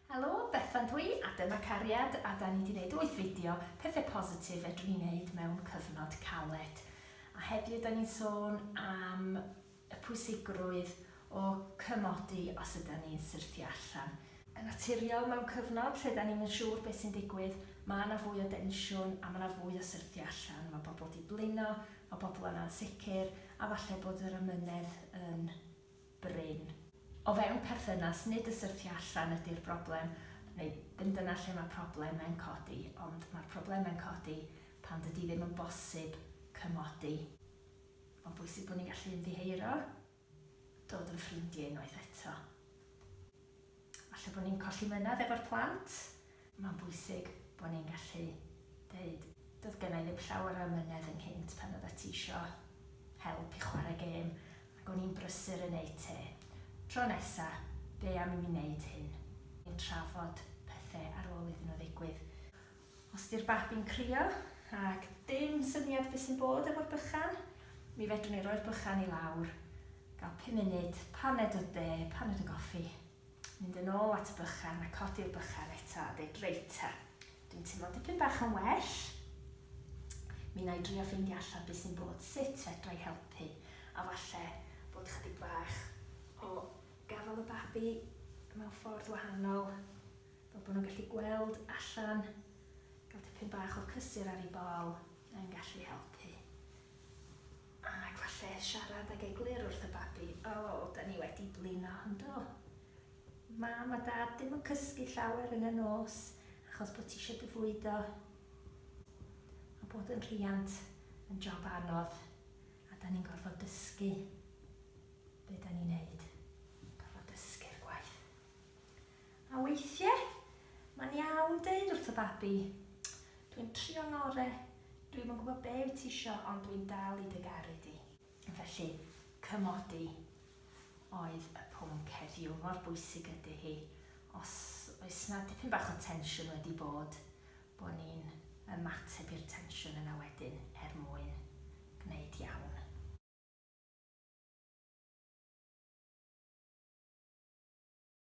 Helo, Bethan dwi, a dyma Cariad, a da ni wedi gwneud 8 fideo pethau positif fedrwn ni wneud mewn cyfnod caled. A heddiw da ni'n sôn am y pwysigrwydd o cymodi os ydym ni'n syrthio allan. Yn naturiol mewn cyfnod lle da ni'n siŵr beth sy'n digwydd, mae yna fwy o densiwn a mae yna fwy o syrthio allan. Mae bobl wedi blino, mae bobl yna'n sicr, a falle bod yr ymynedd yn bryn. O fewn perthynas, nid y syrthio allan ydy'r broblem, neu ddim dyna lle mae problemau'n codi, ond mae'r problemau'n codi pan dydy ddim yn bosib cymodi. Mae'n bwysig bod ni'n gallu ymddiheuro, dod yn ffrindiau unwaith eto. Falle bod ni'n colli mynedd efo'r plant, mae'n bwysig bod ni'n gallu dweud, doedd gennau ddim llawer o ymynedd ynghynt pan oedd ti isio help i chwarae gêm, ac o'n i'n brysur yn neud te. Tro nesa, be am i mi wneud hyn? Ni'n trafod pethau ar ôl iddyn nhw ddigwydd. Os di'r babi'n crio ac dim syniad beth sy'n bod efo'r bychan, mi fedrwn ni roi'r bychan i lawr, gael 5 munud, paned o de, paned o goffi, mynd yn ôl at y bychan a codi'r bychan eto a dweud reita. Dwi'n teimlo dipyn bach yn well. Mi na i drio ffeindio allan beth sy'n bod, sut fedra i helpu, a falle bod chydig bach o gafel y babi mewn ffordd wahanol, fel bod nhw'n gallu gweld allan, gael dipyn bach o cysur ar ei bol, yn gallu helpu. Ac falle siarad ag eglur wrth y babi, da ni wedi blino, ynddo. Mam a dad ddim yn cysgu llawer yn y nos, achos bod ti eisiau dy fwydo. A bod yn rhiant yn job anodd, a da ni'n gorfod dysgu be da ni'n neud. Gorfod dysgu'r gwaith. A weithiau, mae'n iawn deud wrth y babi, dwi'n trio ngorau, dwi'n yn gwybod be wyt ti isio, ond dwi'n dal i dy garu di. Felly, cymodi oedd y pwnc heddiw, mor bwysig ydy hi. Os oes na dipyn bach o tensiwn wedi bod ni'n ymateb i'r tensiwn